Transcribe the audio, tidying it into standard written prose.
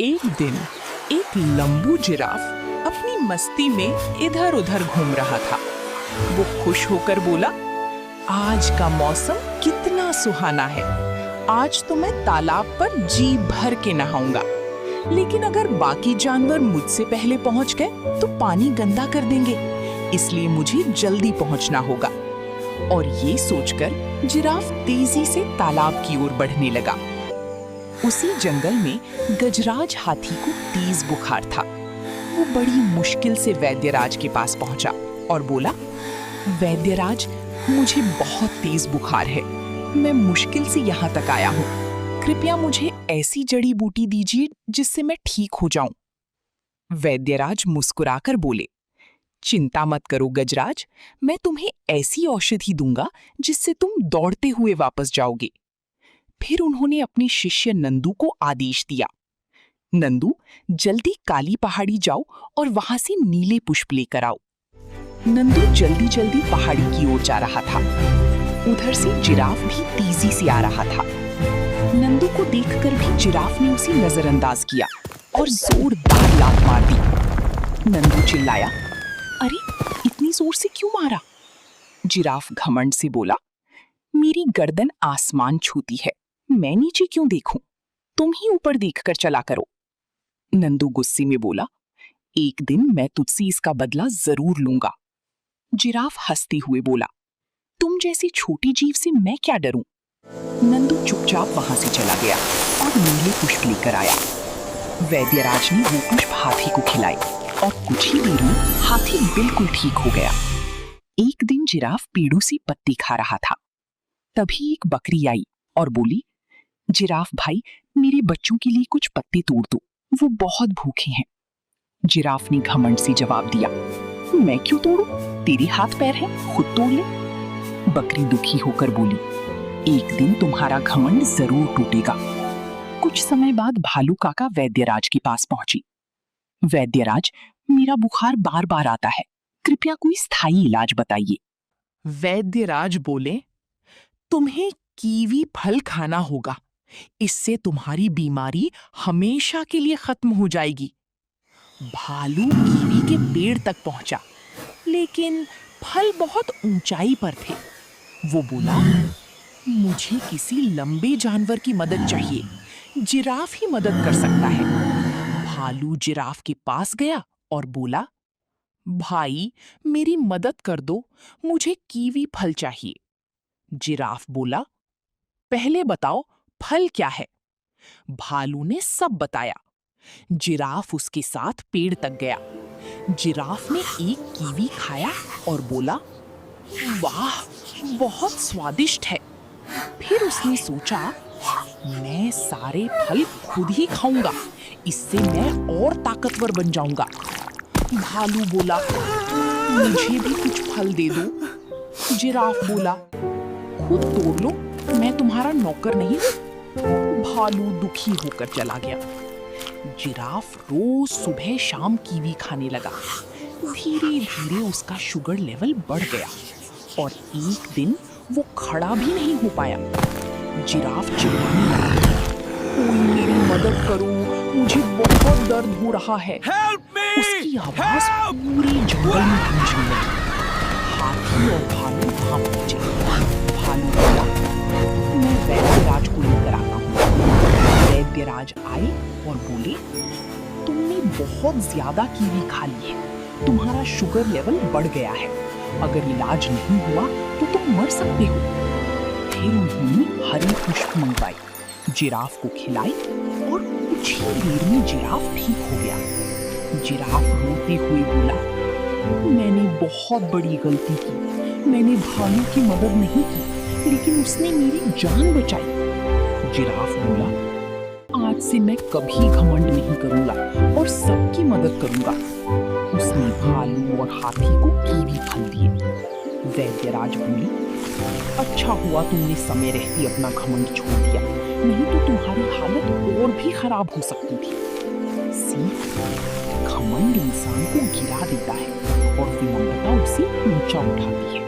एक दिन एक लंबू जिराफ अपनी मस्ती में इधर उधर घूम रहा था। वो खुश होकर बोला, आज का मौसम कितना सुहाना है। आज तो मैं तालाब पर जी भर के नहाऊंगा। लेकिन अगर बाकी जानवर मुझसे पहले पहुंच गए तो पानी गंदा कर देंगे, इसलिए मुझे जल्दी पहुंचना होगा। और ये सोचकर जिराफ तेजी से तालाब की ओर बढ़ने लगा। उसी जंगल में गजराज हाथी को तेज बुखार था। वो बड़ी मुश्किल से वैद्यराज के पास पहुंचा और बोला, वैद्यराज, मुझे बहुत तेज बुखार है। मैं मुश्किल से यहाँ तक आया हूँ। कृपया मुझे ऐसी जड़ी बूटी दीजिए जिससे मैं ठीक हो जाऊं। वैद्यराज मुस्कुराकर बोले, चिंता मत करो गजराज, मैं तुम्हें ऐसी औषधि दूंगा जिससे तुम दौड़ते हुए वापस जाओगे। फिर उन्होंने अपने शिष्य नंदू को आदेश दिया, नंदू, जल्दी काली पहाड़ी जाओ और वहां से नीले पुष्प लेकर आओ। नंदू जल्दी जल्दी पहाड़ी की ओर जा रहा था। उधर से जिराफ भी तेजी से आ रहा था। नंदू को देखकर भी जिराफ ने उसे नजरअंदाज किया और जोरदार लात मार दी। नंदू चिल्लाया, अरे इतनी जोर से क्यों मारा? जिराफ घमंड से बोला, मेरी गर्दन आसमान छूती है, मैं नीचे क्यों देखूं? तुम ही ऊपर देखकर चला करो। नंदू गुस्से में बोला, एक दिन मैं तुझसे इसका बदला जरूर लूंगा। जिराफ हंसते हुए बोला, तुम जैसी छोटी जीव से मैं क्या डरूं? नंदू चुपचाप वहां से चला गया और नीले पुष्प लेकर आया। वैद्यराज ने वो पुष्प हाथी को खिलाए और कुछ ही देर में हाथी बिल्कुल ठीक हो गया। एक दिन जिराफ पेड़ों से पत्ते खा रहा था। तभी एक बकरी आई और बोली, जिराफ भाई, मेरे बच्चों के लिए कुछ पत्ते तोड़ दो, वो बहुत भूखे हैं। जिराफ ने घमंड से जवाब दिया, मैं क्यों तोड़ूं? तेरे हाथ पैर हैं, खुद तोड़ ले। बकरी दुखी होकर बोली, एक दिन तुम्हारा घमंड जरूर टूटेगा। कुछ समय बाद भालू काका वैद्यराज के पास पहुंची। वैद्यराज, मेरा बुखार बार बार आता है, कृपया कोई स्थायी इलाज बताइए। वैद्यराज बोले, तुम्हें कीवी फल खाना होगा, इससे तुम्हारी बीमारी हमेशा के लिए खत्म हो जाएगी। भालू कीवी के पेड़ तक पहुंचा, लेकिन फल बहुत ऊंचाई पर थे। वो बोला, मुझे किसी लंबे जानवर की मदद चाहिए, जिराफ ही मदद कर सकता है। भालू जिराफ के पास गया और बोला, भाई मेरी मदद कर दो, मुझे कीवी फल चाहिए। जिराफ बोला, पहले बताओ फल क्या है? भालू ने सब बताया। जिराफ उसके साथ पेड़ तक गया। जिराफ ने एक कीवी खाया और बोला, वाह, बहुत स्वादिष्ट है। फिर उसने सोचा, मैं सारे फल खुद ही खाऊंगा, इससे मैं और ताकतवर बन जाऊंगा। भालू बोला, मुझे भी कुछ फल दे दो। जिराफ बोला, खुद तोड़ लो, मैं तुम्हारा नौकर नहीं। भालू दुखी होकर चला गया। जिराफ रोज सुबह शाम कीवी खाने लगा। धीरे धीरे उसका शुगर लेवल बढ़ गया और एक दिन वो खड़ा भी नहीं हो पाया। जिराफ चिल्लाने लगा, कोई मेरी मदद करो, मुझे बहुत दर्द हो रहा है। उसकी आवाज पूरे जंगल में गूंजने लगी। हाथी और भालू वहां पहुंचे। भालू बोला, मैं वैद्यराज को लेकर आता हूँ। वैद्यराज आए और बोले, तुमने बहुत ज्यादा कीवी खा ली है, तुम्हारा शुगर लेवल बढ़ गया है। अगर इलाज नहीं हुआ तो तुम मर सकते हो। फिर उन्होंने हरे पुष्प मंगवाए, जिराफ को खिलाए और कुछ ही देर में जिराफ ठीक हो गया। जिराफ रोते हुए बोला, मैंने बहुत बड़ी गलती की। मैंने भालू की मदद नहीं की, लेकिन उसने मेरी जान बचाई। जिराफ बोला, आज से मैं कभी घमंड नहीं करूंगा और सबकी मदद करूंगा। उसने भालू और हाथी को कीवी फल दिए। वैद्यराज बोली, अच्छा हुआ तुमने समय रहते अपना घमंड छोड़ दिया, नहीं तो तुम्हारी हालत और भी खराब हो सकती थी। सीख, घमंड इंसान को गिरा देता है और विनम्रता उसे ऊंचा उठाती है।